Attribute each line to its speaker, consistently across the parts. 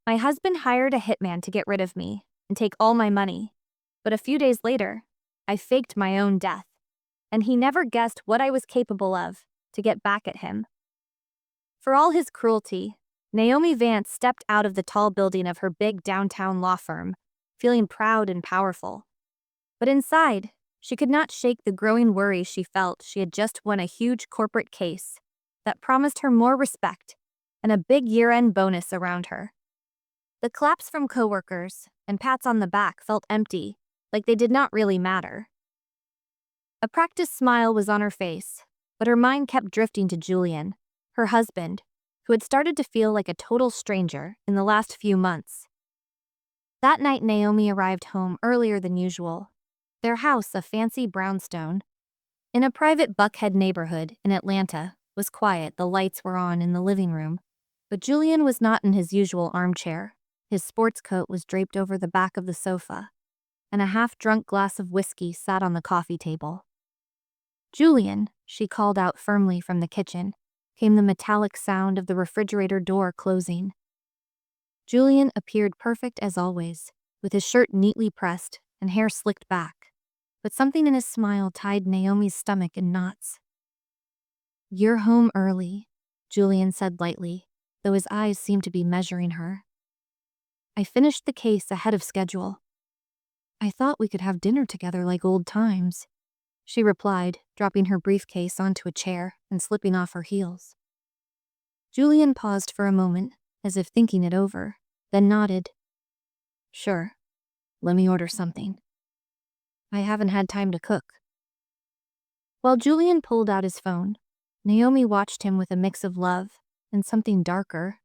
Speaker 1: My husband hired a hitman to get rid of me and take all my money. But a few days later, I faked my own death, and he never guessed what I was capable of to get back at him. For all his cruelty, Naomi Vance stepped out of the tall building of her big downtown law firm, feeling proud and powerful. But inside, she could not shake the growing worry she felt she had just won a huge corporate case that promised her more respect and a big year-end bonus around her. The claps from coworkers and pats on the back felt empty, like they did not really matter. A practiced smile was on her face, but her mind kept drifting to Julian, her husband, who had started to feel like a total stranger in the last few months. That night, Naomi arrived home earlier than usual. Their house, a fancy brownstone, in a private Buckhead neighborhood in Atlanta, was quiet. The lights were on in the living room, but Julian was not in his usual armchair. His sports coat was draped over the back of the sofa, and a half-drunk glass of whiskey sat on the coffee table. "Julian," she called out firmly from the kitchen, came the metallic sound of the refrigerator door closing. Julian appeared perfect as always, with his shirt neatly pressed and hair slicked back, but something in his smile tied Naomi's stomach in knots. "You're home early," Julian said lightly, though his eyes seemed to be measuring her. "I finished the case ahead of schedule. I thought we could have dinner together like old times," she replied, dropping her briefcase onto a chair and slipping off her heels. Julian paused for a moment, as if thinking it over, then nodded. "Sure. Let me order something. I haven't had time to cook." While Julian pulled out his phone, Naomi watched him with a mix of love and something darker.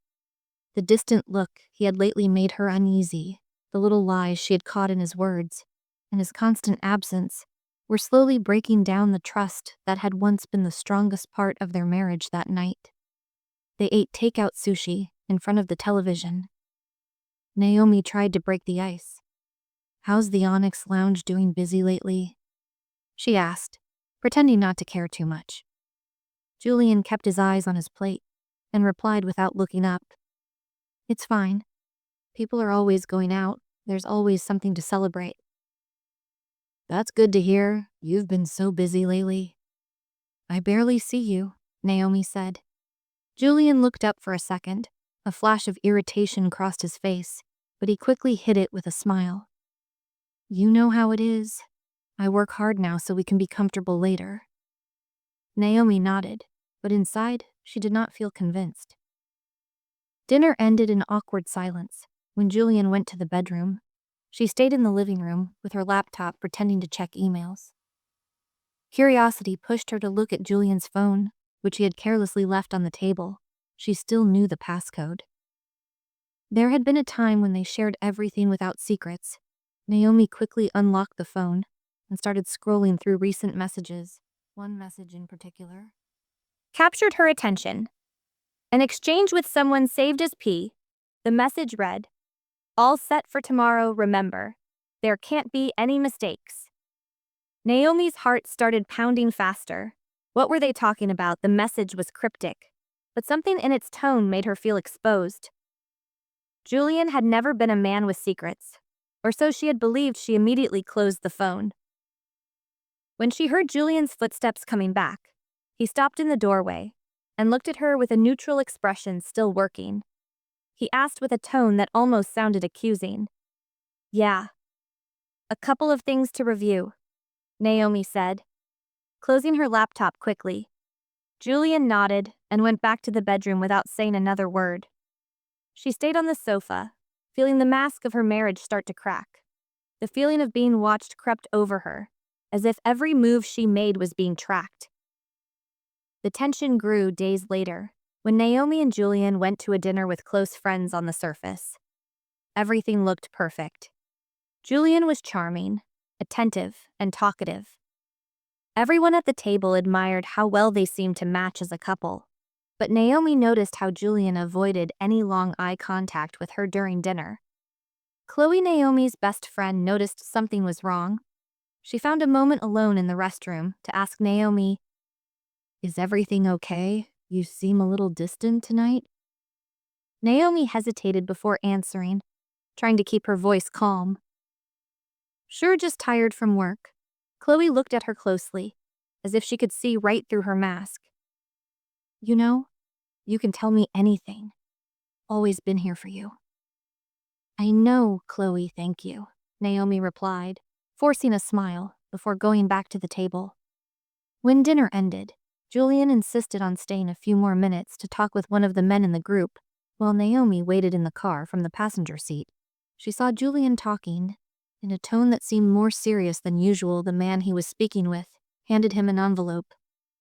Speaker 1: The distant look he had lately made her uneasy, the little lies she had caught in his words, and his constant absence were slowly breaking down the trust that had once been the strongest part of their marriage that night. They ate takeout sushi in front of the television. Naomi tried to break the ice. "How's the Onyx Lounge doing busy lately?" she asked, pretending not to care too much. Julian kept his eyes on his plate and replied without looking up. "It's fine. People are always going out. There's always something to celebrate." "That's good to hear. You've been so busy lately." "I barely see you," Naomi said. Julian looked up for a second. A flash of irritation crossed his face, but he quickly hid it with a smile. "You know how it is. I work hard now so we can be comfortable later." Naomi nodded, but inside, she did not feel convinced. Dinner ended in awkward silence. When Julian went to the bedroom, she stayed in the living room with her laptop pretending to check emails. Curiosity pushed her to look at Julian's phone, which he had carelessly left on the table. She still knew the passcode. There had been a time when they shared everything without secrets. Naomi quickly unlocked the phone and started scrolling through recent messages. One message in particular captured her attention. An exchange with someone saved as P. The message read, "All set for tomorrow, remember. There can't be any mistakes." Naomi's heart started pounding faster. What were they talking about? The message was cryptic, but something in its tone made her feel exposed. Julian had never been a man with secrets, or so she had believed. She immediately closed the phone. When she heard Julian's footsteps coming back, he stopped in the doorway and looked at her with a neutral expression still working. He asked with a tone that almost sounded accusing. "Yeah. A couple of things to review," Naomi said, closing her laptop quickly. Julian nodded and went back to the bedroom without saying another word. She stayed on the sofa, feeling the mask of her marriage start to crack. The feeling of being watched crept over her, as if every move she made was being tracked. The tension grew days later, when Naomi and Julian went to a dinner with close friends on the surface. Everything looked perfect. Julian was charming, attentive, and talkative. Everyone at the table admired how well they seemed to match as a couple, but Naomi noticed how Julian avoided any long eye contact with her during dinner. Chloe, Naomi's best friend, noticed something was wrong. She found a moment alone in the restroom to ask Naomi, "Is everything okay? You seem a little distant tonight." Naomi hesitated before answering, trying to keep her voice calm. Sure, just tired from work. Chloe looked at her closely, as if she could see right through her mask. You know, you can tell me anything. Always been here for you. I know, Chloe, thank you, Naomi replied, forcing a smile before going back to the table. When dinner ended, Julian insisted on staying a few more minutes to talk with one of the men in the group, while Naomi waited in the car from the passenger seat. She saw Julian talking. In a tone that seemed more serious than usual, the man he was speaking with handed him an envelope,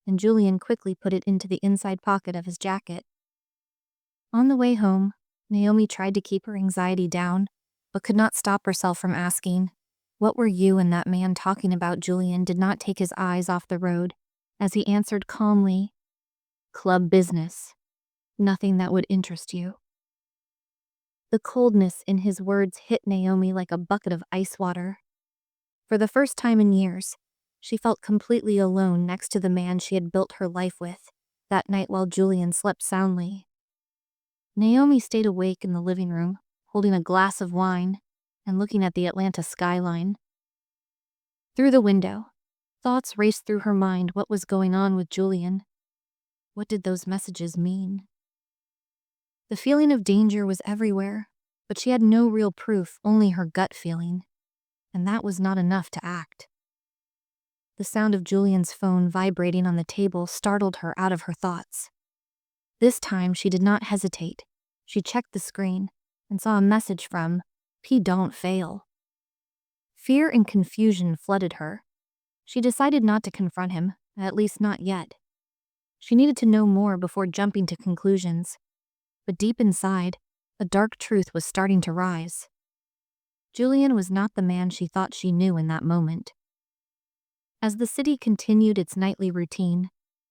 Speaker 1: and Julian quickly put it into the inside pocket of his jacket. On the way home, Naomi tried to keep her anxiety down, but could not stop herself from asking, "What were you and that man talking about?" Julian did not take his eyes off the road, as he answered calmly, "Club business. Nothing that would interest you." The coldness in his words hit Naomi like a bucket of ice water. For the first time in years, she felt completely alone next to the man she had built her life with, that night while Julian slept soundly. Naomi stayed awake in the living room, holding a glass of wine and looking at the Atlanta skyline. Through the window, thoughts raced through her mind. What was going on with Julian? What did those messages mean? The feeling of danger was everywhere, but she had no real proof, only her gut feeling, and that was not enough to act. The sound of Julian's phone vibrating on the table startled her out of her thoughts. This time she did not hesitate. She checked the screen and saw a message from P. Don't fail. Fear and confusion flooded her. She decided not to confront him, at least not yet. She needed to know more before jumping to conclusions. But deep inside, a dark truth was starting to rise. Julian was not the man she thought she knew in that moment. As the city continued its nightly routine,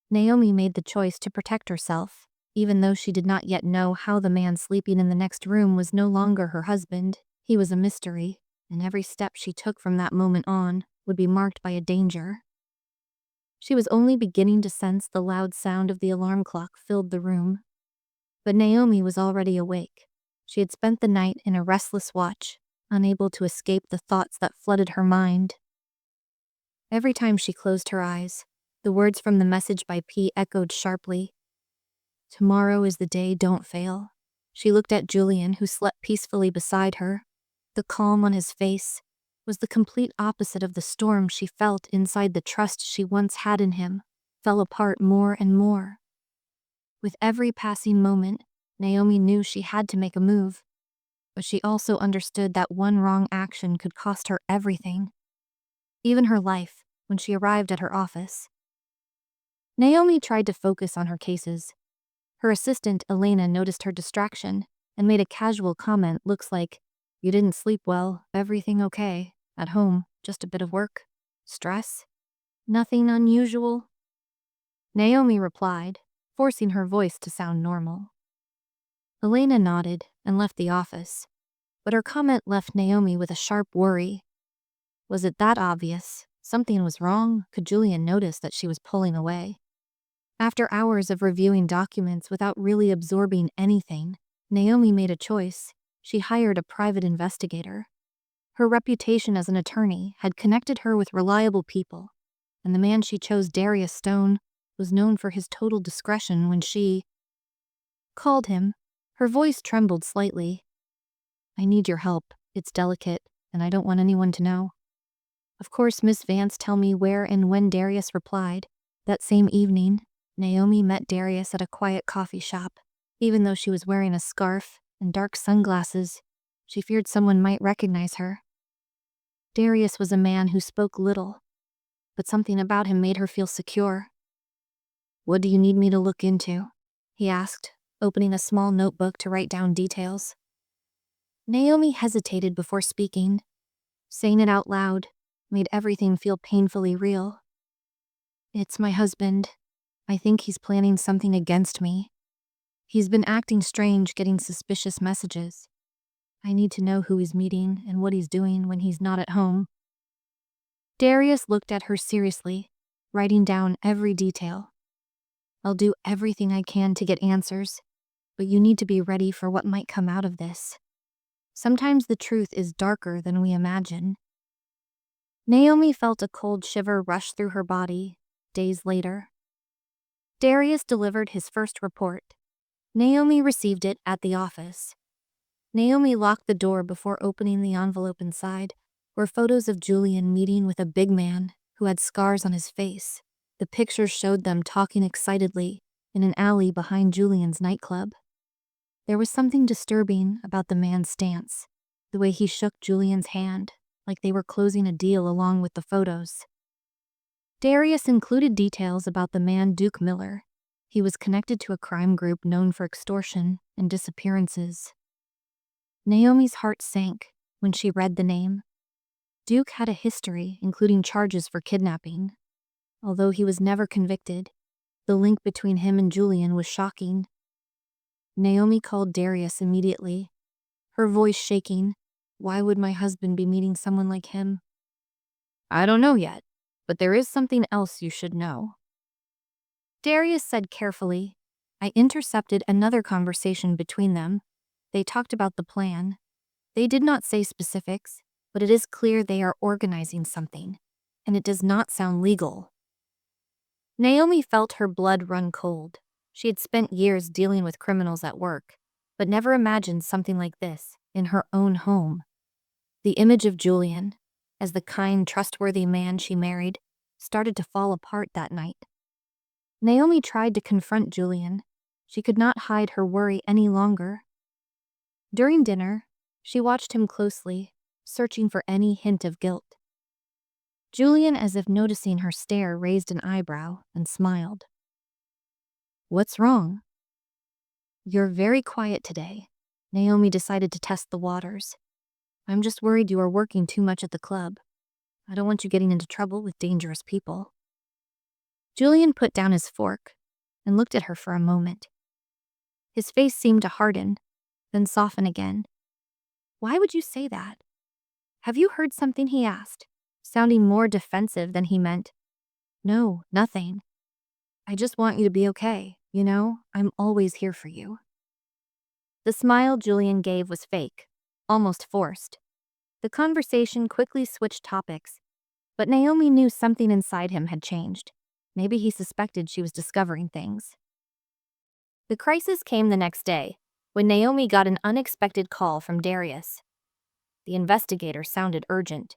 Speaker 1: Naomi made the choice to protect herself, even though she did not yet know how the man sleeping in the next room was no longer her husband. He was a mystery, and every step she took from that moment on would be marked by a danger. She was only beginning to sense the loud sound of the alarm clock filled the room. But Naomi was already awake. She had spent the night in a restless watch, unable to escape the thoughts that flooded her mind. Every time she closed her eyes, the words from the message by P echoed sharply. Tomorrow is the day, don't fail. She looked at Julian, who slept peacefully beside her. The calm on his face was the complete opposite of the storm she felt inside. The trust she once had in him fell apart more and more. With every passing moment, Naomi knew she had to make a move, but she also understood that one wrong action could cost her everything, even her life. When she arrived at her office, Naomi tried to focus on her cases. Her assistant, Elena, noticed her distraction and made a casual comment. Looks like you didn't sleep well. Everything okay? At home, just a bit of work? Stress? Nothing unusual? Naomi replied, forcing her voice to sound normal. Elena nodded and left the office, but her comment left Naomi with a sharp worry. Was it that obvious? Something was wrong? Could Julian notice that she was pulling away? After hours of reviewing documents without really absorbing anything, Naomi made a choice. She hired a private investigator. Her reputation as an attorney had connected her with reliable people, and the man she chose, Darius Stone, was known for his total discretion. When she called him, her voice trembled slightly. I need your help. It's delicate, and I don't want anyone to know. Of course, Miss Vance, tell me where and when. Darius replied. That same evening, Naomi met Darius at a quiet coffee shop. Even though she was wearing a scarf and dark sunglasses, she feared someone might recognize her. Darius was a man who spoke little, but something about him made her feel secure. What do you need me to look into? He asked, opening a small notebook to write down details. Naomi hesitated before speaking. Saying it out loud made everything feel painfully real. It's my husband. I think he's planning something against me. He's been acting strange, getting suspicious messages. I need to know who he's meeting and what he's doing when he's not at home. Darius looked at her seriously, writing down every detail. I'll do everything I can to get answers, but you need to be ready for what might come out of this. Sometimes the truth is darker than we imagine. Naomi felt a cold shiver rush through her body. Days later, Darius delivered his first report. Naomi received it at the office. Naomi locked the door before opening the envelope. Inside were photos of Julian meeting with a big man who had scars on his face. The pictures showed them talking excitedly in an alley behind Julian's nightclub. There was something disturbing about the man's stance, the way he shook Julian's hand, like they were closing a deal along with the photos. Darius included details about the man Duke Miller. He was connected to a crime group known for extortion and disappearances. Naomi's heart sank when she read the name. Duke had a history, including charges for kidnapping. Although he was never convicted, the link between him and Julian was shocking. Naomi called Darius immediately, her voice shaking. Why would my husband be meeting someone like him? I don't know yet, but there is something else you should know. Darius said carefully. I intercepted another conversation between them. They talked about the plan. They did not say specifics, but it is clear they are organizing something, and it does not sound legal. Naomi felt her blood run cold. She had spent years dealing with criminals at work, but never imagined something like this in her own home. The image of Julian, as the kind, trustworthy man she married, started to fall apart that night. Naomi tried to confront Julian. She could not hide her worry any longer. During dinner, she watched him closely, searching for any hint of guilt. Julian, as if noticing her stare, raised an eyebrow and smiled. What's wrong? You're very quiet today. Naomi decided to test the waters. I'm just worried you are working too much at the club. I don't want you getting into trouble with dangerous people. Julian put down his fork and looked at her for a moment. His face seemed to harden, then soften again. Why would you say that? Have you heard something? He asked, sounding more defensive than he meant. No, nothing. I just want you to be okay. You know, I'm always here for you. The smile Julian gave was fake, almost forced. The conversation quickly switched topics, but Naomi knew something inside him had changed. Maybe he suspected she was discovering things. The crisis came the next day, when Naomi got an unexpected call from Darius. The investigator sounded urgent.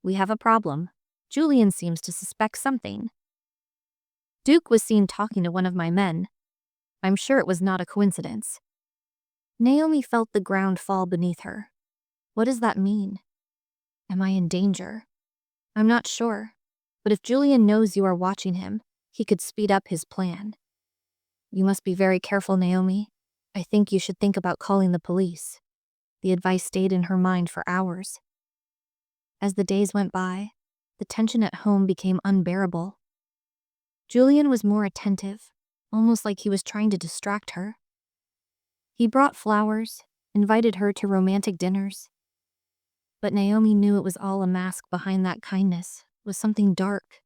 Speaker 1: We have a problem. Julian seems to suspect something. Duke was seen talking to one of my men. I'm sure it was not a coincidence. Naomi felt the ground fall beneath her. What does that mean? Am I in danger? I'm not sure, but if Julian knows you are watching him, he could speed up his plan. You must be very careful, Naomi. I think you should think about calling the police. The advice stayed in her mind for hours. As the days went by, the tension at home became unbearable. Julian was more attentive, almost like he was trying to distract her. He brought flowers, invited her to romantic dinners. But Naomi knew it was all a mask. Behind that kindness was something dark,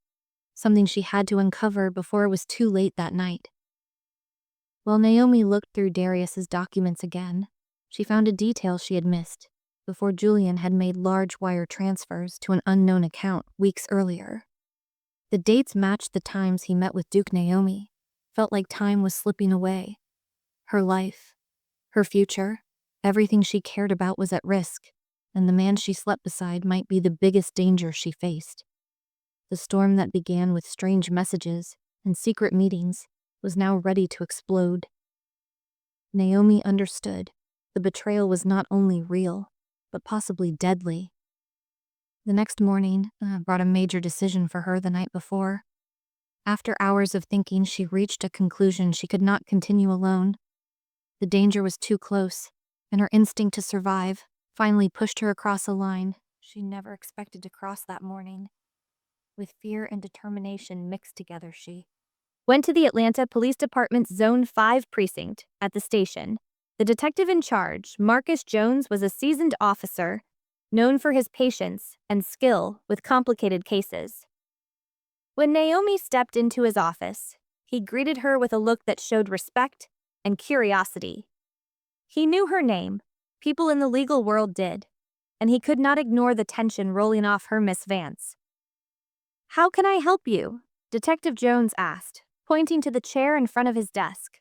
Speaker 1: something she had to uncover before it was too late that night. While Naomi looked through Darius's documents again, she found a detail she had missed before Julian had made large wire transfers to an unknown account weeks earlier. The dates matched the times he met with Duke. Naomi felt like time was slipping away. Her life, her future, everything she cared about was at risk, and the man she slept beside might be the biggest danger she faced. The storm that began with strange messages and secret meetings was now ready to explode. Naomi understood the betrayal was not only real, but possibly deadly. The next morning brought a major decision for her the night before. After hours of thinking, she reached a conclusion: she could not continue alone. The danger was too close, and her instinct to survive finally pushed her across a line she never expected to cross that morning. With fear and determination mixed together, she went to the Atlanta Police Department's Zone 5 precinct at the station. The detective in charge, Marcus Jones, was a seasoned officer, known for his patience and skill with complicated cases. When Naomi stepped into his office, he greeted her with a look that showed respect and curiosity. He knew her name, people in the legal world did, and he could not ignore the tension rolling off her Miss Vance. "How can I help you?" Detective Jones asked, pointing to the chair in front of his desk.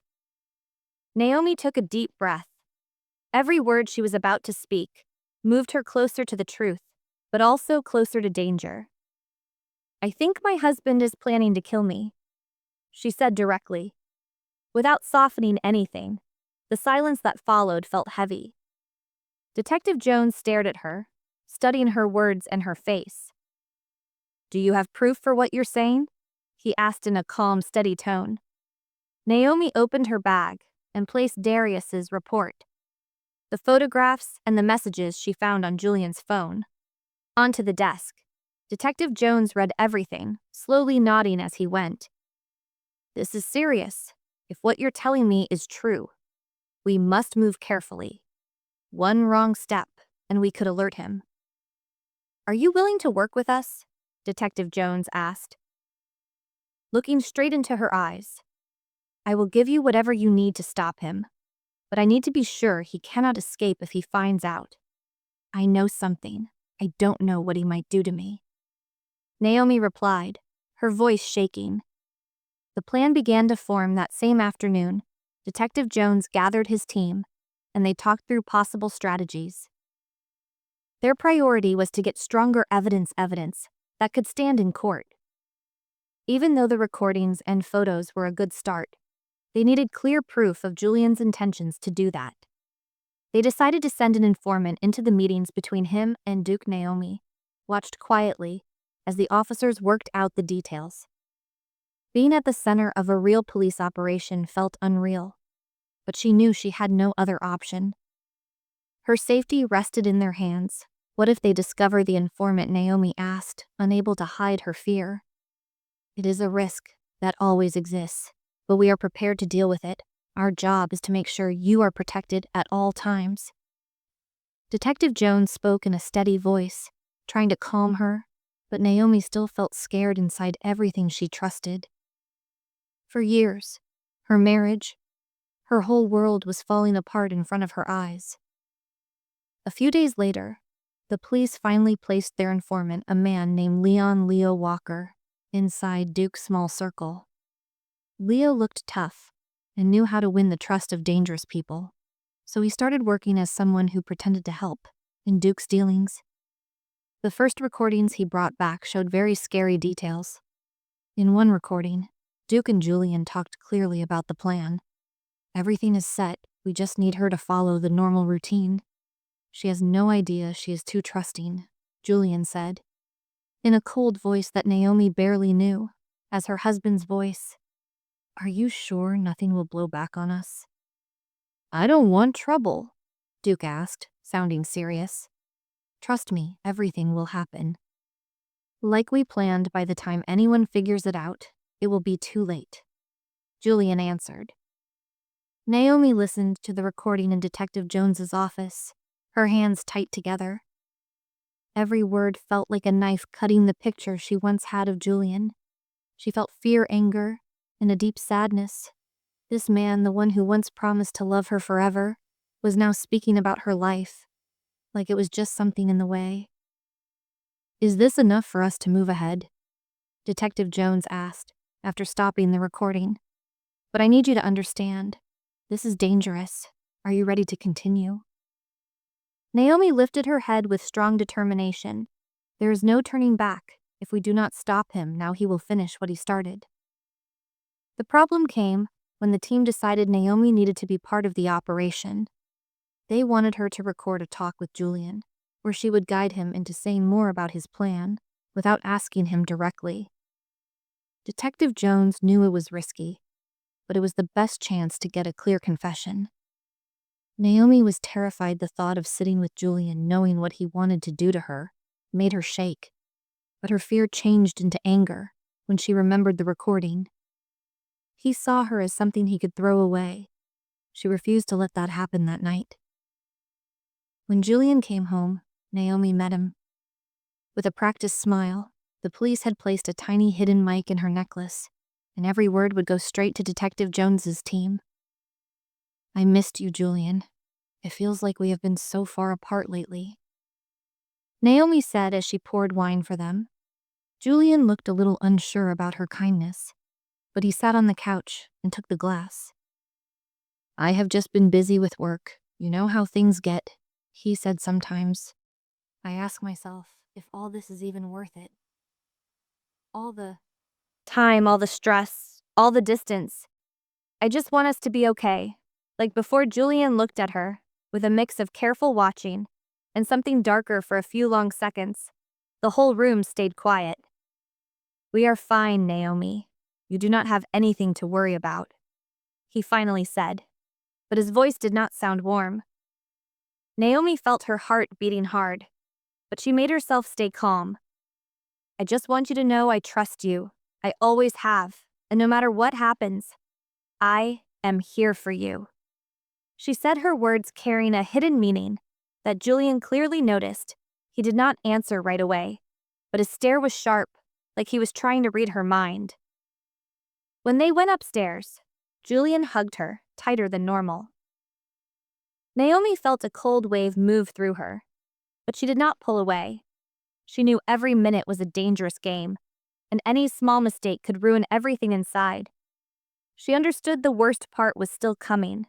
Speaker 1: Naomi took a deep breath. Every word she was about to speak moved her closer to the truth, but also closer to danger. "I think my husband is planning to kill me," she said directly. Without softening anything, the silence that followed felt heavy. Detective Jones stared at her, studying her words and her face. "Do you have proof for what you're saying?" he asked in a calm, steady tone. Naomi opened her bag and placed Darius's report, the photographs and the messages she found on Julian's phone, onto the desk. Detective Jones read everything, slowly nodding as he went. "This is serious. If what you're telling me is true, we must move carefully. One wrong step, and we could alert him." "Are you willing to work with us?" Detective Jones asked, looking straight into her eyes. "I will give you whatever you need to stop him, but I need to be sure he cannot escape if he finds out. I know something. I don't know what he might do to me." Naomi replied, her voice shaking. The plan began to form that same afternoon. Detective Jones gathered his team, and they talked through possible strategies. Their priority was to get stronger evidence that could stand in court. Even though the recordings and photos were a good start, they needed clear proof of Julian's intentions to do that. They decided to send an informant into the meetings between him and Duke. Naomi watched quietly as the officers worked out the details. Being at the center of a real police operation felt unreal, but she knew she had no other option. Her safety rested in their hands. What if they discover the informant? Naomi asked, unable to hide her fear. "It is a risk that always exists, but we are prepared to deal with it. Our job is to make sure you are protected at all times." Detective Jones spoke in a steady voice, trying to calm her, but Naomi still felt scared inside everything she trusted. For years, her marriage, her whole world was falling apart in front of her eyes. A few days later, the police finally placed their informant, a man named Leo Walker, inside Duke's small circle. Leo looked tough and knew how to win the trust of dangerous people, so he started working as someone who pretended to help in Duke's dealings. The first recordings he brought back showed very scary details. In one recording, Duke and Julian talked clearly about the plan. "Everything is set, we just need her to follow the normal routine. She has no idea she is too trusting," Julian said, in a cold voice that Naomi barely knew, as her husband's voice. "Are you sure nothing will blow back on us?" "I don't want trouble," Duke asked, sounding serious. "Trust me, everything will happen. Like we planned, by the time anyone figures it out, it will be too late," Julian answered. Naomi listened to the recording in Detective Jones's office, her hands tight together. Every word felt like a knife cutting the picture she once had of Julian. She felt fear, anger, and a deep sadness. This man, the one who once promised to love her forever, was now speaking about her life, like it was just something in the way. "Is this enough for us to move ahead?" Detective Jones asked, after stopping the recording. "But I need you to understand, this is dangerous. Are you ready to continue?" Naomi lifted her head with strong determination. "There is no turning back. If we do not stop him, now he will finish what he started." The problem came when the team decided Naomi needed to be part of the operation. They wanted her to record a talk with Julian, where she would guide him into saying more about his plan without asking him directly. Detective Jones knew it was risky, but it was the best chance to get a clear confession. Naomi was terrified. The thought of sitting with Julian, knowing what he wanted to do to her, made her shake, but her fear changed into anger when she remembered the recording. He saw her as something he could throw away. She refused to let that happen that night. When Julian came home, Naomi met him. With a practiced smile, the police had placed a tiny hidden mic in her necklace, and every word would go straight to Detective Jones's team. I missed you, Julian. It feels like we have been so far apart lately. Naomi said as she poured wine for them. Julian looked a little unsure about her kindness, but he sat on the couch and took the glass. I have just been busy with work. You know how things get, he said sometimes. I ask myself if all this is even worth it. All the time, all the stress, all the distance. I just want us to be okay. Like before, Julian looked at her, with a mix of careful watching and something darker for a few long seconds. The whole room stayed quiet. We are fine, Naomi. You do not have anything to worry about, he finally said, but his voice did not sound warm. Naomi felt her heart beating hard, but she made herself stay calm. I just want you to know I trust you. I always have, and no matter what happens, I am here for you. She said her words carrying a hidden meaning that Julian clearly noticed. He did not answer right away, but his stare was sharp, like he was trying to read her mind. When they went upstairs, Julian hugged her, tighter than normal. Naomi felt a cold wave move through her, but she did not pull away. She knew every minute was a dangerous game, and any small mistake could ruin everything inside. She understood the worst part was still coming,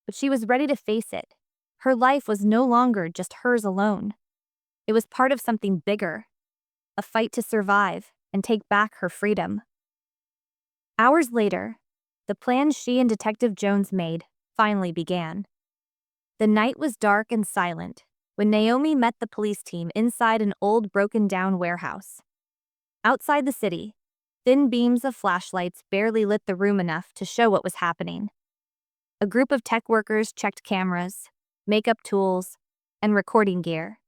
Speaker 1: but she was ready to face it. Her life was no longer just hers alone. It was part of something bigger, a fight to survive and take back her freedom. Hours later, the plan she and Detective Jones made finally began. The night was dark and silent when Naomi met the police team inside an old broken-down warehouse. Outside the city, thin beams of flashlights barely lit the room enough to show what was happening. A group of tech workers checked cameras, makeup tools, and recording gear.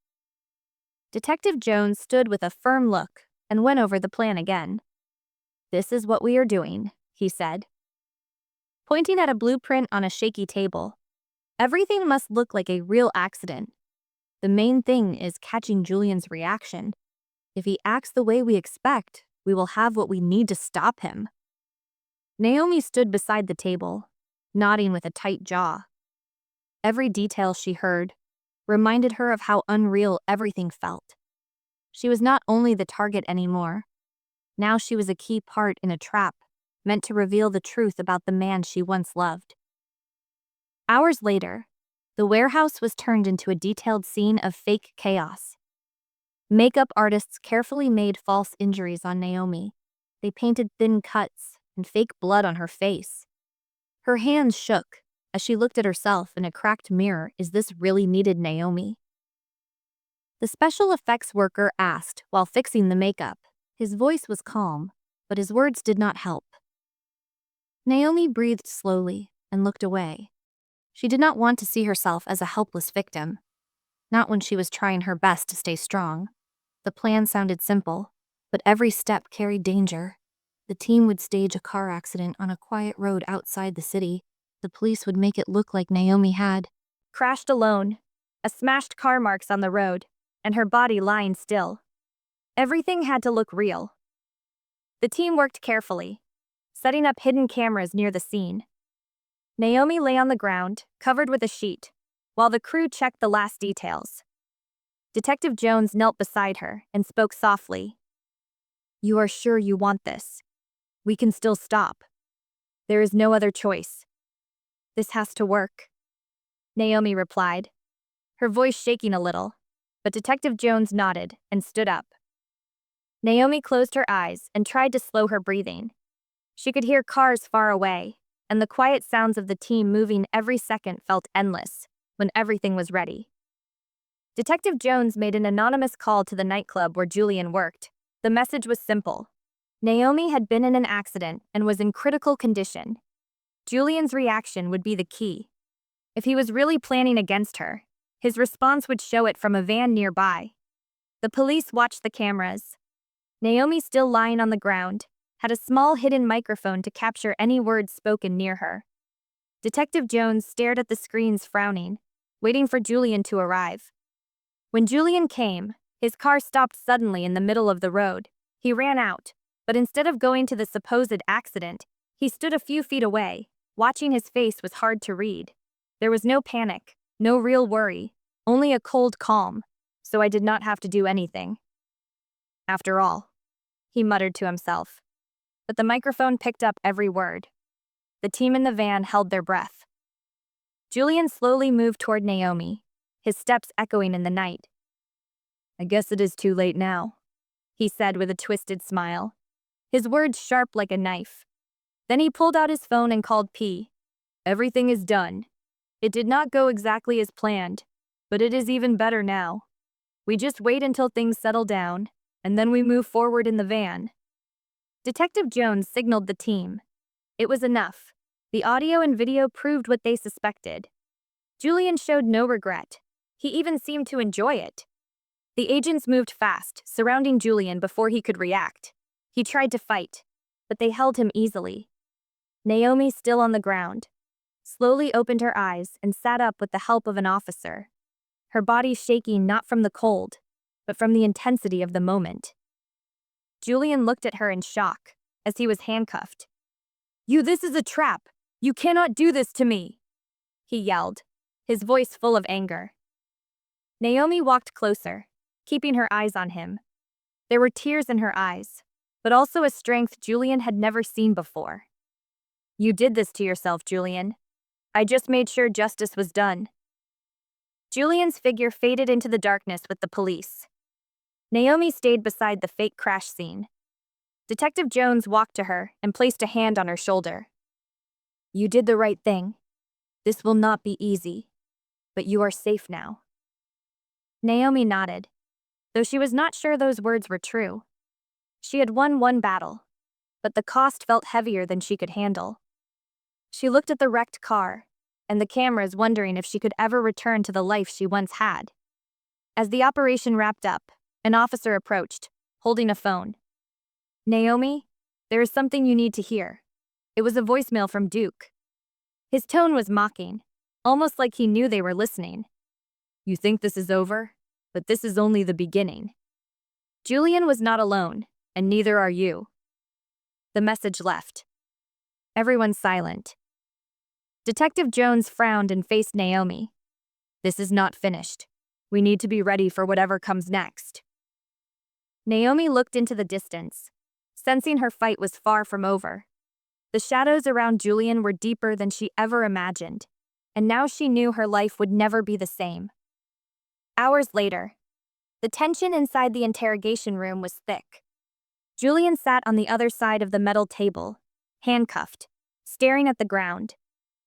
Speaker 1: Detective Jones stood with a firm look and went over the plan again. This is what we are doing, he said, pointing at a blueprint on a shaky table. Everything must look like a real accident. The main thing is catching Julian's reaction. If he acts the way we expect, we will have what we need to stop him. Naomi stood beside the table, nodding with a tight jaw. Every detail she heard reminded her of how unreal everything felt. She was not only the target anymore. Now she was a key part in a trap meant to reveal the truth about the man she once loved. Hours later, the warehouse was turned into a detailed scene of fake chaos. Makeup artists carefully made false injuries on Naomi. They painted thin cuts and fake blood on her face. Her hands shook as she looked at herself in a cracked mirror. Is this really needed, Naomi? The special effects worker asked while fixing the makeup. His voice was calm, but his words did not help. Naomi breathed slowly and looked away. She did not want to see herself as a helpless victim, not when she was trying her best to stay strong. The plan sounded simple, but every step carried danger. The team would stage a car accident on a quiet road outside the city. The police would make it look like Naomi had crashed alone, a smashed car marks on the road, and her body lying still. Everything had to look real. The team worked carefully, setting up hidden cameras near the scene. Naomi lay on the ground, covered with a sheet, while the crew checked the last details. Detective Jones knelt beside her and spoke softly. You are sure you want this? We can still stop. There is no other choice. This has to work, Naomi replied, her voice shaking a little, but Detective Jones nodded and stood up. Naomi closed her eyes and tried to slow her breathing. She could hear cars far away, and the quiet sounds of the team moving every second felt endless when everything was ready. Detective Jones made an anonymous call to the nightclub where Julian worked. The message was simple. Naomi had been in an accident and was in critical condition. Julian's reaction would be the key. If he was really planning against her, his response would show it from a van nearby. The police watched the cameras. Naomi, still lying on the ground, had a small hidden microphone to capture any words spoken near her. Detective Jones stared at the screens, frowning, waiting for Julian to arrive. When Julian came, his car stopped suddenly in the middle of the road. He ran out, but instead of going to the supposed accident, he stood a few feet away. Watching his face was hard to read. There was no panic, no real worry, only a cold calm, so I did not have to do anything. After all, he muttered to himself. But the microphone picked up every word. The team in the van held their breath. Julian slowly moved toward Naomi, his steps echoing in the night. "I guess it is too late now," he said with a twisted smile, his words sharp like a knife. Then he pulled out his phone and called P. "Everything is done. It did not go exactly as planned, but it is even better now. We just wait until things settle down, and then we move forward in the van." Detective Jones signaled the team. It was enough. The audio and video proved what they suspected. Julian showed no regret. He even seemed to enjoy it. The agents moved fast, surrounding Julian before he could react. He tried to fight, but they held him easily. Naomi, still on the ground, slowly opened her eyes and sat up with the help of an officer, her body shaking not from the cold, but from the intensity of the moment. Julian looked at her in shock as he was handcuffed. This is a trap! You cannot do this to me!" he yelled, his voice full of anger. Naomi walked closer, keeping her eyes on him. There were tears in her eyes, but also a strength Julian had never seen before. "You did this to yourself, Julian. I just made sure justice was done." Julian's figure faded into the darkness with the police. Naomi stayed beside the fake crash scene. Detective Jones walked to her and placed a hand on her shoulder. "You did the right thing. This will not be easy, but you are safe now." Naomi nodded, though she was not sure those words were true. She had won one battle, but the cost felt heavier than she could handle. She looked at the wrecked car and the cameras, wondering if she could ever return to the life she once had. As the operation wrapped up, an officer approached, holding a phone. "Naomi, there is something you need to hear." It was a voicemail from Duke. His tone was mocking, almost like he knew they were listening. "You think this is over? But this is only the beginning. Julian was not alone, and neither are you." The message left. Everyone silent. Detective Jones frowned and faced Naomi. "This is not finished. We need to be ready for whatever comes next." Naomi looked into the distance, sensing her fight was far from over. The shadows around Julian were deeper than she ever imagined, and now she knew her life would never be the same. Hours later, the tension inside the interrogation room was thick. Julian sat on the other side of the metal table, handcuffed, staring at the ground,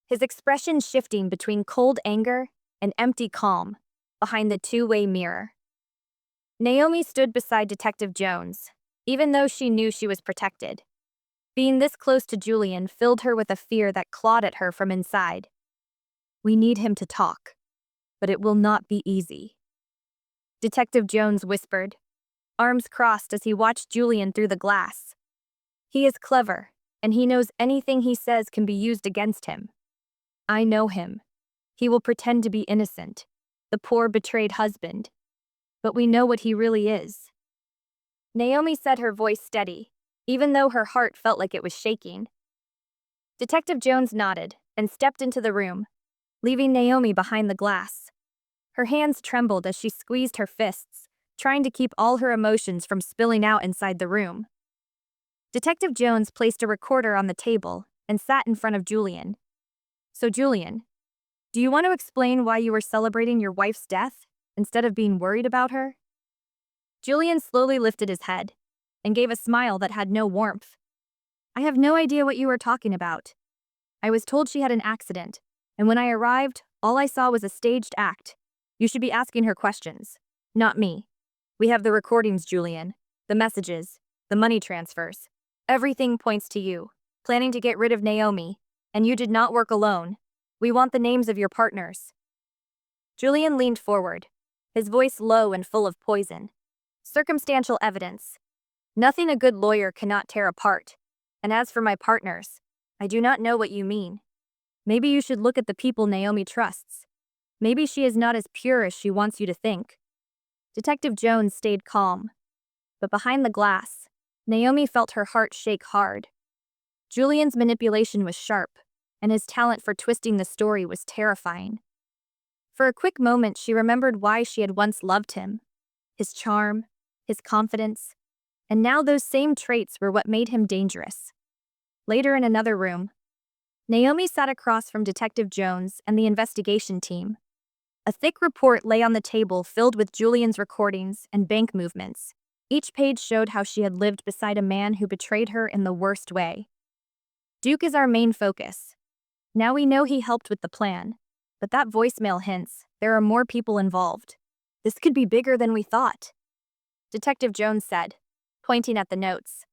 Speaker 1: his expression shifting between cold anger and empty calm behind the two-way mirror. Naomi stood beside Detective Jones, even though she knew she was protected. Being this close to Julian filled her with a fear that clawed at her from inside. "We need him to talk, but it will not be easy," Detective Jones whispered, arms crossed as he watched Julian through the glass. "He is clever, and he knows anything he says can be used against him. I know him. He will pretend to be innocent, the poor betrayed husband. But we know what he really is." Naomi said, her voice steady, even though her heart felt like it was shaking. Detective Jones nodded and stepped into the room, leaving Naomi behind the glass. Her hands trembled as she squeezed her fists, trying to keep all her emotions from spilling out inside the room. Detective Jones placed a recorder on the table and sat in front of Julian. "So Julian, do you want to explain why you were celebrating your wife's death instead of being worried about her?" Julian slowly lifted his head and gave a smile that had no warmth. "I have no idea what you are talking about. I was told she had an accident, and when I arrived, all I saw was a staged act. You should be asking her questions, not me. We have the recordings, Julian, the messages, the money transfers. Everything points to you, planning to get rid of Naomi, and you did not work alone. We want the names of your partners." Julian leaned forward, his voice low and full of poison. "Circumstantial evidence. Nothing a good lawyer cannot tear apart. And as for my partners, I do not know what you mean. Maybe you should look at the people Naomi trusts. Maybe she is not as pure as she wants you to think." Detective Jones stayed calm. But behind the glass, Naomi felt her heart shake hard. Julian's manipulation was sharp, and his talent for twisting the story was terrifying. For a quick moment, she remembered why she had once loved him. His charm, his confidence, and now those same traits were what made him dangerous. Later in another room, Naomi sat across from Detective Jones and the investigation team. A thick report lay on the table filled with Julian's recordings and bank movements. Each page showed how she had lived beside a man who betrayed her in the worst way. Duke is our main focus. Now we know he helped with the plan, but that voicemail hints there are more people involved. This could be bigger than we thought, Detective Jones said, pointing at the notes.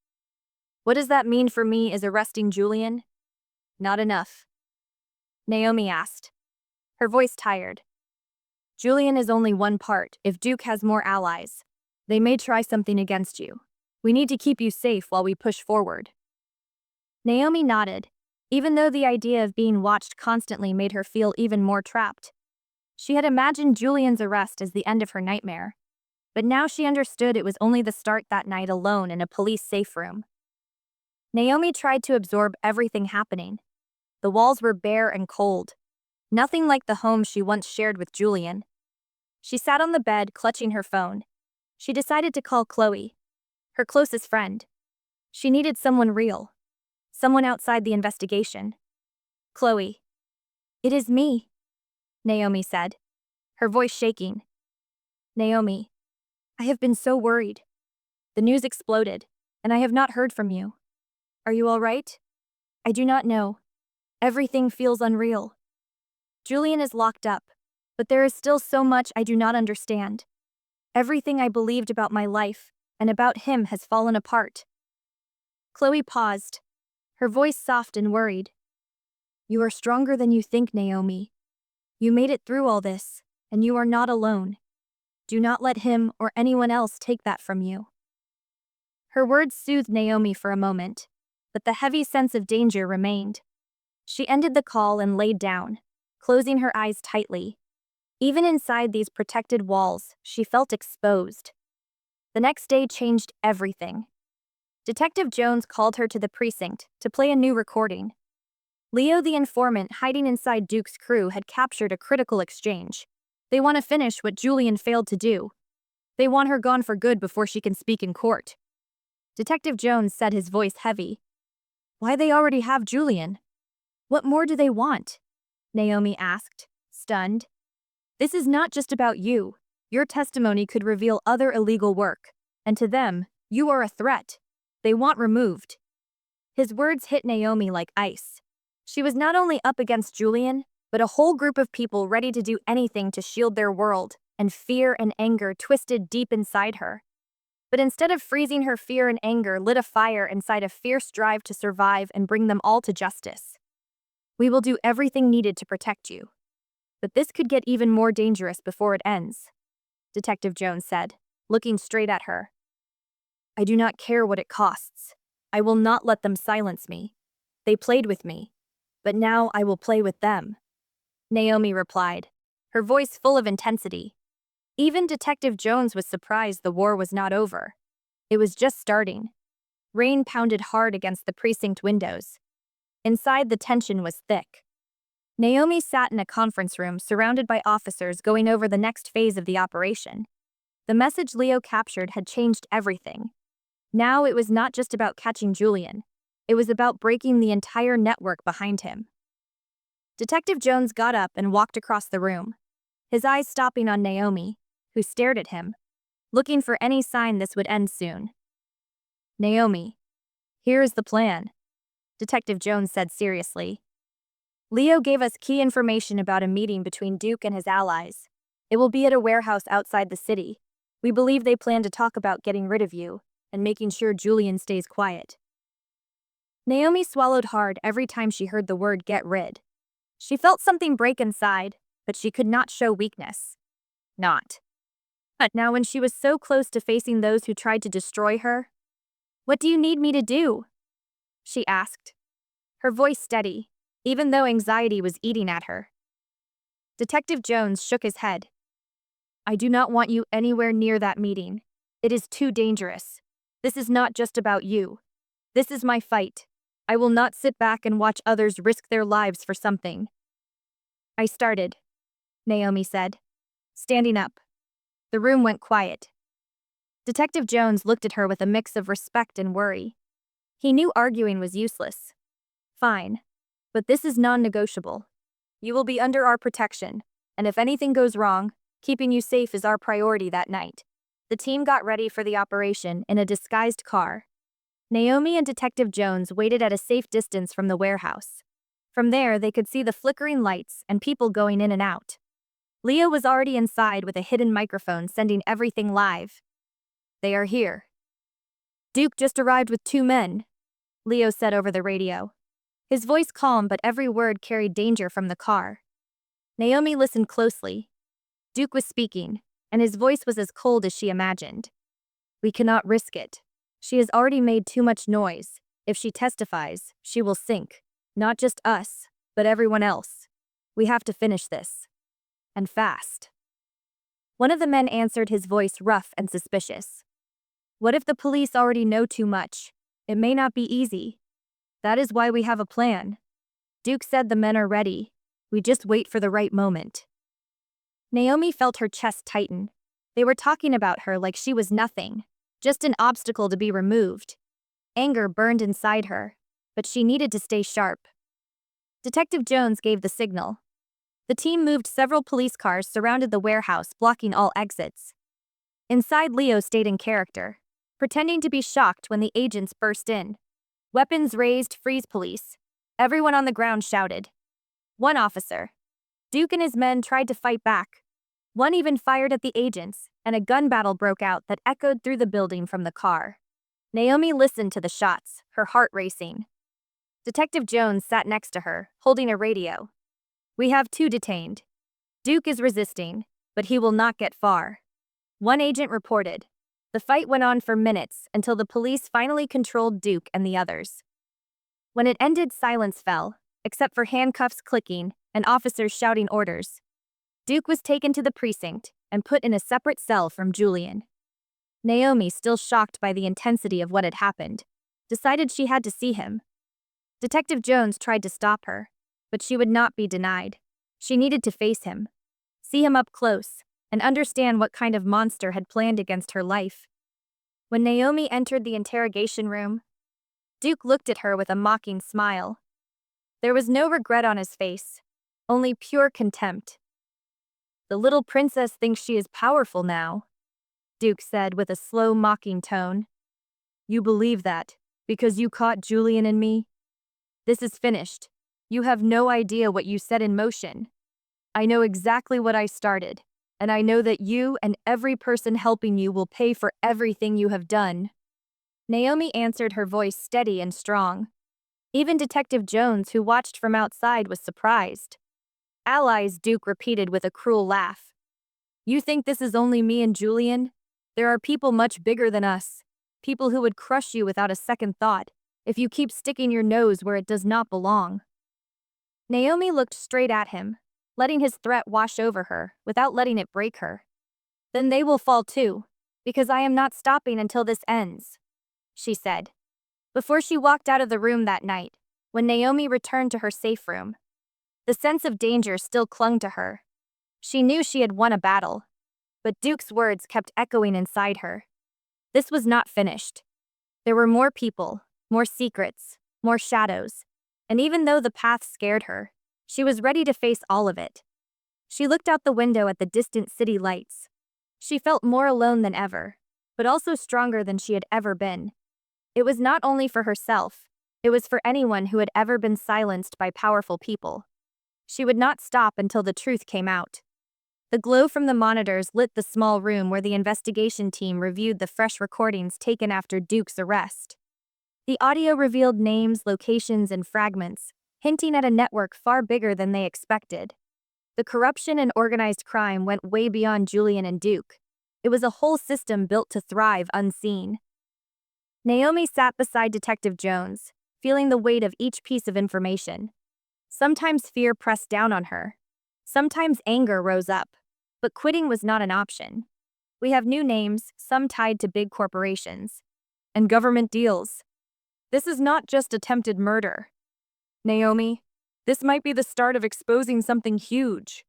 Speaker 1: What does that mean for me as arresting Julian? Not enough, Naomi asked, her voice tired. Julian is only one part. If Duke has more allies, they may try something against you. We need to keep you safe while we push forward. Naomi nodded, even though the idea of being watched constantly made her feel even more trapped. She had imagined Julian's arrest as the end of her nightmare, but now she understood it was only the start that night alone in a police safe room. Naomi tried to absorb everything happening. The walls were bare and cold, nothing like the home she once shared with Julian. She sat on the bed, clutching her phone. She decided to call Chloe, her closest friend. She needed someone real, someone outside the investigation. Chloe. It is me, Naomi said, her voice shaking. Naomi, I have been so worried. The news exploded, and I have not heard from you. Are you all right? I do not know. Everything feels unreal. Julian is locked up, but there is still so much I do not understand. Everything I believed about my life and about him has fallen apart. Chloe paused, her voice soft and worried. You are stronger than you think, Naomi. You made it through all this, and you are not alone. Do not let him or anyone else take that from you. Her words soothed Naomi for a moment, but the heavy sense of danger remained. She ended the call and laid down, closing her eyes tightly. Even inside these protected walls, she felt exposed. The next day changed everything. Detective Jones called her to the precinct to play a new recording. Leo, the informant hiding inside Duke's crew, had captured a critical exchange. They want to finish what Julian failed to do. They want her gone for good before she can speak in court. Detective Jones said, his voice heavy. Why, they already have Julian. What more do they want? Naomi asked, stunned. This is not just about you. Your testimony could reveal other illegal work, and to them, you are a threat. They want removed. His words hit Naomi like ice. She was not only up against Julian, but a whole group of people ready to do anything to shield their world, and fear and anger twisted deep inside her. But instead of freezing, her fear and anger lit a fire inside a fierce drive to survive and bring them all to justice. We will do everything needed to protect you. But this could get even more dangerous before it ends, Detective Jones said, looking straight at her. I do not care what it costs. I will not let them silence me. They played with me, but now I will play with them, Naomi replied, her voice full of intensity. Even Detective Jones was surprised the war was not over. It was just starting. Rain pounded hard against the precinct windows. Inside, the tension was thick. Naomi sat in a conference room surrounded by officers going over the next phase of the operation. The message Leo captured had changed everything. Now it was not just about catching Julian. It was about breaking the entire network behind him. Detective Jones got up and walked across the room, his eyes stopping on Naomi, who stared at him, looking for any sign this would end soon. Naomi, here is the plan, Detective Jones said seriously. Leo gave us key information about a meeting between Duke and his allies. It will be at a warehouse outside the city. We believe they plan to talk about getting rid of you and making sure Julian stays quiet. Naomi swallowed hard every time she heard the word get rid. She felt something break inside, but she could not show weakness. Not. But now when she was so close to facing those who tried to destroy her, what do you need me to do? She asked, her voice steady, even though anxiety was eating at her. Detective Jones shook his head. I do not want you anywhere near that meeting. It is too dangerous. This is not just about you. This is my fight. I will not sit back and watch others risk their lives for something. I started, Naomi said, standing up. The room went quiet. Detective Jones looked at her with a mix of respect and worry. He knew arguing was useless. Fine. But this is non-negotiable. You will be under our protection, and if anything goes wrong, keeping you safe is our priority that night. The team got ready for the operation in a disguised car. Naomi and Detective Jones waited at a safe distance from the warehouse. From there, they could see the flickering lights and people going in and out. Leo was already inside with a hidden microphone sending everything live. They are here. Duke just arrived with 2 men, Leo said over the radio. His voice calm, but every word carried danger from the car. Naomi listened closely. Duke was speaking, and his voice was as cold as she imagined. We cannot risk it. She has already made too much noise. If she testifies, she will sink. Not just us, but everyone else. We have to finish this. And fast. One of the men answered, his voice rough and suspicious. What if the police already know too much? It may not be easy. That is why we have a plan. Duke said the men are ready. We just wait for the right moment. Naomi felt her chest tighten. They were talking about her like she was nothing, just an obstacle to be removed. Anger burned inside her, but she needed to stay sharp. Detective Jones gave the signal. The team moved. Several police cars surrounded the warehouse, blocking all exits. Inside, Leo stayed in character, pretending to be shocked when the agents burst in. Weapons raised, freeze police. Everyone on the ground shouted. One officer, Duke, and his men tried to fight back. One even fired at the agents, and a gun battle broke out that echoed through the building from the car. Naomi listened to the shots, her heart racing. Detective Jones sat next to her, holding a radio. We have 2 detained. Duke is resisting, but he will not get far. One agent reported. The fight went on for minutes until the police finally controlled Duke and the others. When it ended, silence fell, except for handcuffs clicking and officers shouting orders. Duke was taken to the precinct and put in a separate cell from Julian. Naomi, still shocked by the intensity of what had happened, decided she had to see him. Detective Jones tried to stop her, but she would not be denied. She needed to face him, see him up close, and understand what kind of monster had planned against her life. When Naomi entered the interrogation room, Duke looked at her with a mocking smile. There was no regret on his face, only pure contempt. The little princess thinks she is powerful now, Duke said with a slow, mocking tone. You believe that, because you caught Julian and me? This is finished. You have no idea what you set in motion. I know exactly what I started, and I know that you and every person helping you will pay for everything you have done. Naomi answered, her voice steady and strong. Even Detective Jones, who watched from outside, was surprised. Allies, Duke repeated with a cruel laugh. You think this is only me and Julian? There are people much bigger than us. People who would crush you without a second thought, if you keep sticking your nose where it does not belong. Naomi looked straight at him, letting his threat wash over her without letting it break her. Then they will fall too, because I am not stopping until this ends, she said. Before she walked out of the room that night, when Naomi returned to her safe room, the sense of danger still clung to her. She knew she had won a battle, but Duke's words kept echoing inside her. This was not finished. There were more people, more secrets, more shadows, and even though the path scared her, she was ready to face all of it. She looked out the window at the distant city lights. She felt more alone than ever, but also stronger than she had ever been. It was not only for herself, it was for anyone who had ever been silenced by powerful people. She would not stop until the truth came out. The glow from the monitors lit the small room where the investigation team reviewed the fresh recordings taken after Duke's arrest. The audio revealed names, locations, and fragments, hinting at a network far bigger than they expected. The corruption and organized crime went way beyond Julian and Duke. It was a whole system built to thrive unseen. Naomi sat beside Detective Jones, feeling the weight of each piece of information. Sometimes fear pressed down on her. Sometimes anger rose up. But quitting was not an option. We have new names, some tied to big corporations. And government deals. This is not just attempted murder. Naomi, this might be the start of exposing something huge,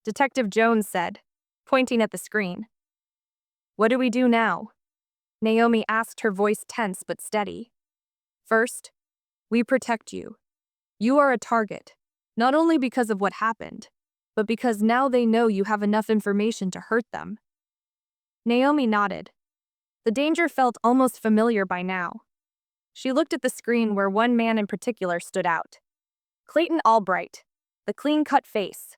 Speaker 1: Detective Jones said, pointing at the screen. What do we do now? Naomi asked, her voice tense but steady. First, we protect you. You are a target, not only because of what happened, but because now they know you have enough information to hurt them. Naomi nodded. The danger felt almost familiar by now. She looked at the screen where one man in particular stood out. Clayton Albright, the clean-cut face.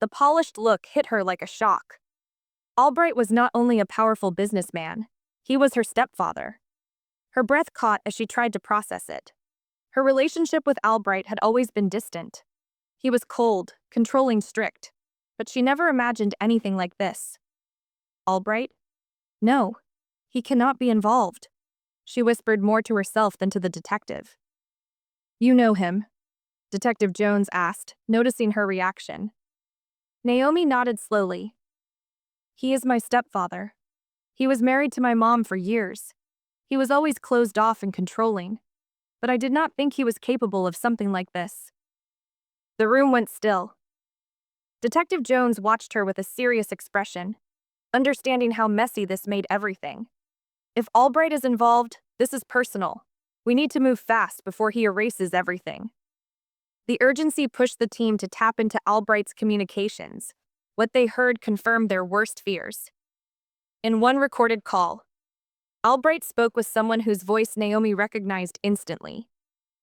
Speaker 1: The polished look hit her like a shock. Albright was not only a powerful businessman, he was her stepfather. Her breath caught as she tried to process it. Her relationship with Albright had always been distant. He was cold, controlling, strict, but she never imagined anything like this. Albright? No, he cannot be involved, she whispered more to herself than to the detective. You know him? Detective Jones asked, noticing her reaction. Naomi nodded slowly. He is my stepfather. He was married to my mom for years. He was always closed off and controlling, but I did not think he was capable of something like this. The room went still. Detective Jones watched her with a serious expression, understanding how messy this made everything. If Albright is involved, this is personal. We need to move fast before he erases everything. The urgency pushed the team to tap into Albright's communications. What they heard confirmed their worst fears. In one recorded call, Albright spoke with someone whose voice Naomi recognized instantly.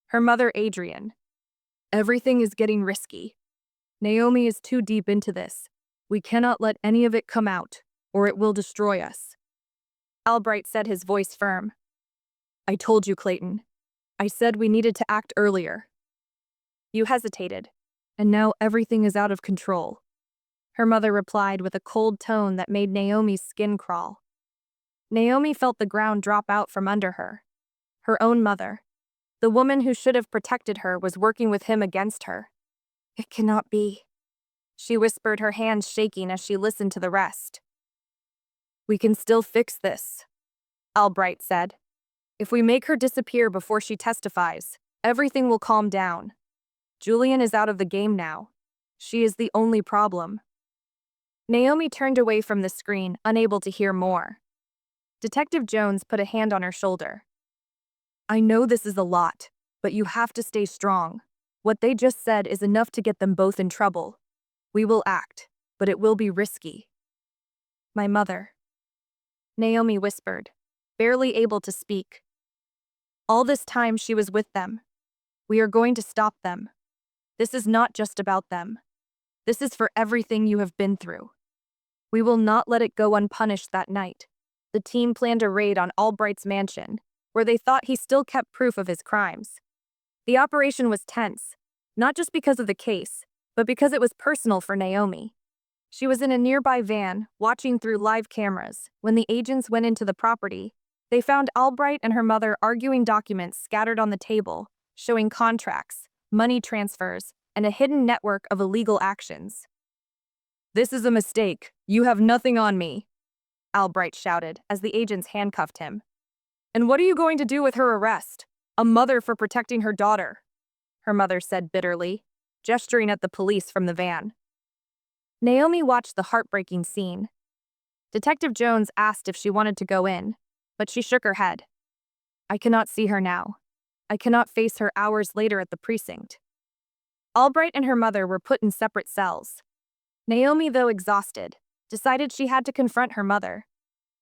Speaker 1: Her mother, Adrian. Everything is getting risky. Naomi is too deep into this. We cannot let any of it come out, or it will destroy us. Albright said, his voice firm. I told you, Clayton. I said we needed to act earlier. You hesitated, and now everything is out of control. Her mother replied with a cold tone that made Naomi's skin crawl. Naomi felt the ground drop out from under her. Her own mother, the woman who should have protected her, was working with him against her. It cannot be, she whispered, her hands shaking as she listened to the rest. We can still fix this, Albright said. If we make her disappear before she testifies, everything will calm down. Julian is out of the game now. She is the only problem. Naomi turned away from the screen, unable to hear more. Detective Jones put a hand on her shoulder. I know this is a lot, but you have to stay strong. What they just said is enough to get them both in trouble. We will act, but it will be risky. My mother, Naomi whispered, barely able to speak. All this time she was with them. We are going to stop them. This is not just about them. This is for everything you have been through. We will not let it go unpunished. That night, the team planned a raid on Albright's mansion, where they thought he still kept proof of his crimes. The operation was tense, not just because of the case, but because it was personal for Naomi. She was in a nearby van, watching through live cameras. When the agents went into the property, they found Albright and her mother arguing, documents scattered on the table, showing contracts, money transfers, and a hidden network of illegal actions. This is a mistake. You have nothing on me, Albright shouted as the agents handcuffed him. And what are you going to do with her arrest? A mother for protecting her daughter, her mother said bitterly, gesturing at the police from the van. Naomi watched the heartbreaking scene. Detective Jones asked if she wanted to go in, but she shook her head. I cannot see her now. I cannot face her hours later at the precinct. Albright and her mother were put in separate cells. Naomi, though exhausted, decided she had to confront her mother.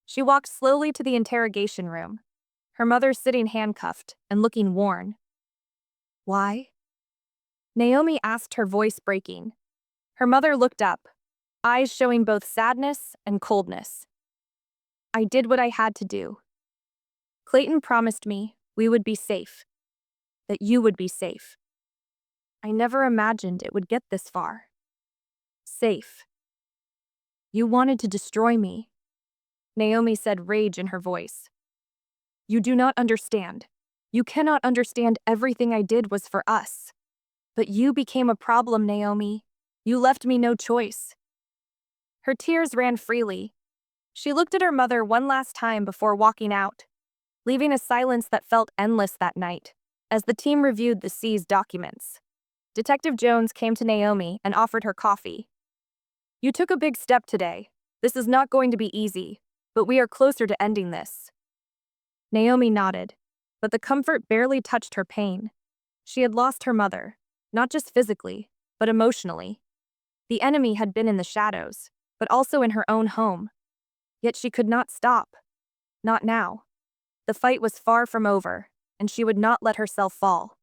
Speaker 1: She walked slowly to the interrogation room, her mother sitting handcuffed and looking worn. Why? Naomi asked, her voice breaking. Her mother looked up, eyes showing both sadness and coldness. I did what I had to do. Clayton promised me we would be safe, that you would be safe. I never imagined it would get this far. Safe. You wanted to destroy me, Naomi said, rage in her voice. You do not understand. You cannot understand. Everything I did was for us. But you became a problem, Naomi. You left me no choice. Her tears ran freely. She looked at her mother one last time before walking out, leaving a silence that felt endless that night. As the team reviewed the seized documents, Detective Jones came to Naomi and offered her coffee. "You took a big step today. This is not going to be easy, but we are closer to ending this." Naomi nodded, but the comfort barely touched her pain. She had lost her mother, not just physically, but emotionally. The enemy had been in the shadows, but also in her own home. Yet she could not stop. Not now. The fight was far from over, and she would not let herself fall.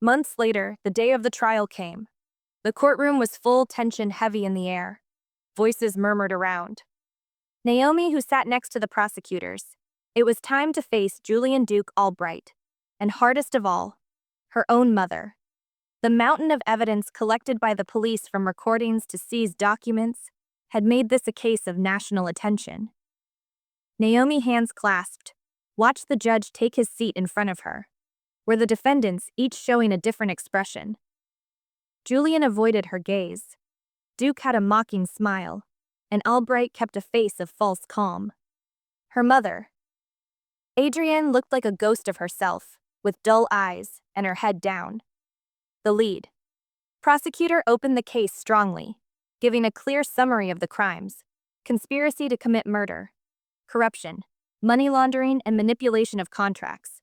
Speaker 1: Months later, the day of the trial came. The courtroom was full, tension heavy in the air. Voices murmured around. Naomi, who sat next to the prosecutors, it was time to face Julian Duke Albright, and hardest of all, her own mother. The mountain of evidence collected by the police, from recordings to seized documents, had made this a case of national attention. Naomi, hands clasped, watched the judge take his seat in front of her, where the defendants, each showing a different expression. Julian avoided her gaze. Duke had a mocking smile, and Albright kept a face of false calm. Her mother, Adrienne, looked like a ghost of herself, with dull eyes and her head down. The lead prosecutor opened the case strongly, giving a clear summary of the crimes: conspiracy to commit murder, corruption, money laundering, and manipulation of contracts.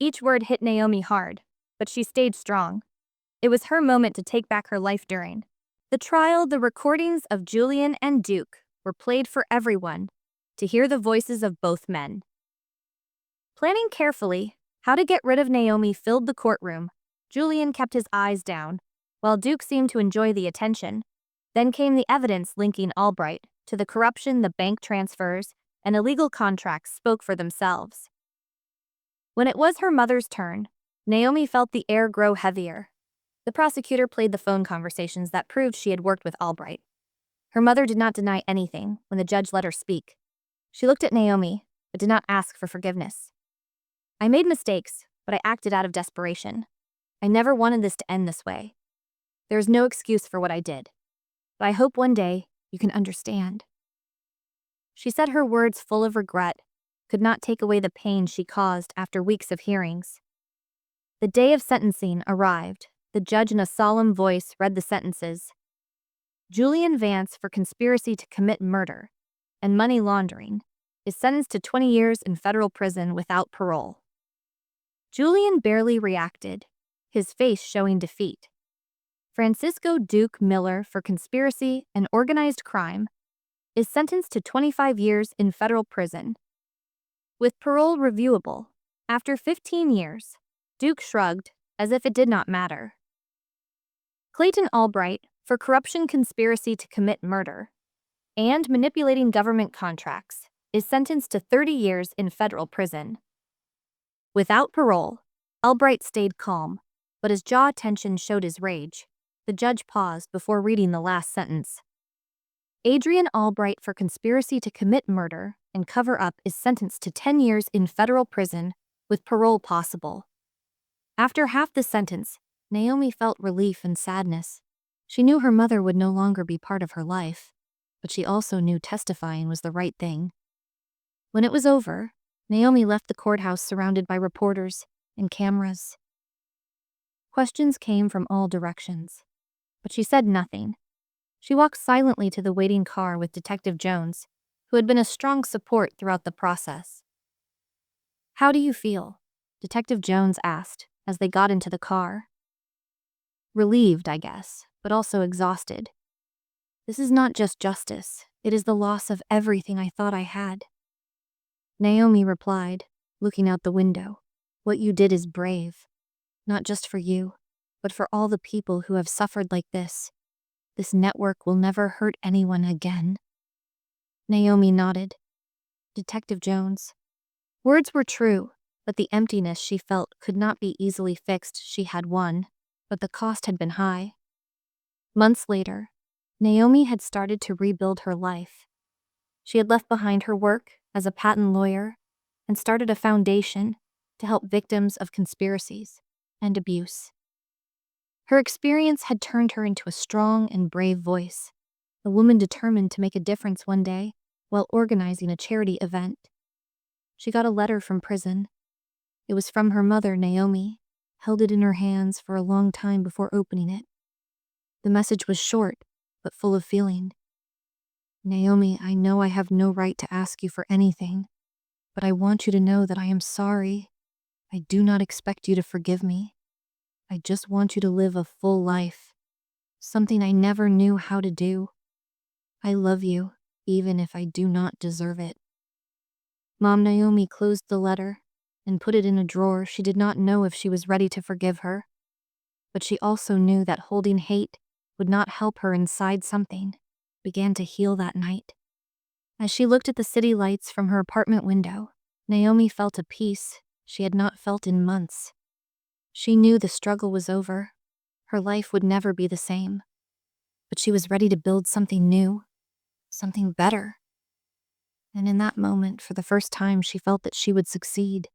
Speaker 1: Each word hit Naomi hard, but she stayed strong. It was her moment to take back her life. During the trial, the recordings of Julian and Duke were played for everyone to hear the voices of both men. Planning carefully how to get rid of Naomi filled the courtroom. Julian kept his eyes down, while Duke seemed to enjoy the attention. Then came the evidence linking Albright to the corruption. The bank transfers and illegal contracts spoke for themselves. When it was her mother's turn, Naomi felt the air grow heavier. The prosecutor played the phone conversations that proved she had worked with Albright. Her mother did not deny anything when the judge let her speak. She looked at Naomi, but did not ask for forgiveness. "I made mistakes, but I acted out of desperation. I never wanted this to end this way. There is no excuse for what I did. But I hope one day you can understand." She said her words full of regret, could not take away the pain she caused after weeks of hearings. The day of sentencing arrived. The judge, in a solemn voice, read the sentences. Julian Vance, for conspiracy to commit murder and money laundering, is sentenced to 20 years in federal prison without parole. Julian barely reacted, his face showing defeat. Francisco Duke Miller, for conspiracy and organized crime, is sentenced to 25 years in federal prison, with parole reviewable. After 15 years, Duke shrugged, as if it did not matter. Clayton Albright, for corruption, conspiracy to commit murder, and manipulating government contracts, is sentenced to 30 years in federal prison. Without parole, Albright stayed calm, but his jaw tension showed his rage. The judge paused before reading the last sentence. Adrienne Albright, for conspiracy to commit murder and cover up, is sentenced to 10 years in federal prison, with parole possible. After half the sentence, Naomi felt relief and sadness. She knew her mother would no longer be part of her life, but she also knew testifying was the right thing. When it was over, Naomi left the courthouse surrounded by reporters and cameras. Questions came from all directions, but she said nothing. She walked silently to the waiting car with Detective Jones, who had been a strong support throughout the process. "How do you feel?" Detective Jones asked as they got into the car. "Relieved, I guess, but also exhausted. This is not just justice, it is the loss of everything I thought I had." Naomi replied, looking out the window. "What you did is brave. Not just for you, but for all the people who have suffered like this. This network will never hurt anyone again." Naomi nodded. Detective Jones. Words were true, but the emptiness she felt could not be easily fixed. She had won, but the cost had been high. Months later, Naomi had started to rebuild her life. She had left behind her work as a patent lawyer and started a foundation to help victims of conspiracies and abuse. Her experience had turned her into a strong and brave voice, a woman determined to make a difference one day while organizing a charity event. She got a letter from prison It was from her mother, Naomi, held it in her hands for a long time before opening it. The message was short, but full of feeling. Naomi, I know I have no right to ask you for anything, but I want you to know that I am sorry. I do not expect you to forgive me. I just want you to live a full life, something I never knew how to do. I love you, even if I do not deserve it. Mom Naomi closed the letter and put it in a drawer. She did not know if she was ready to forgive her, but she also knew that holding hate would not help her. Inside, something began to heal that night. As she looked at the city lights from her apartment window, Naomi felt a peace she had not felt in months. She knew the struggle was over. Her life would never be the same. But she was ready to build something new, something better. And in that moment, for the first time, she felt that she would succeed.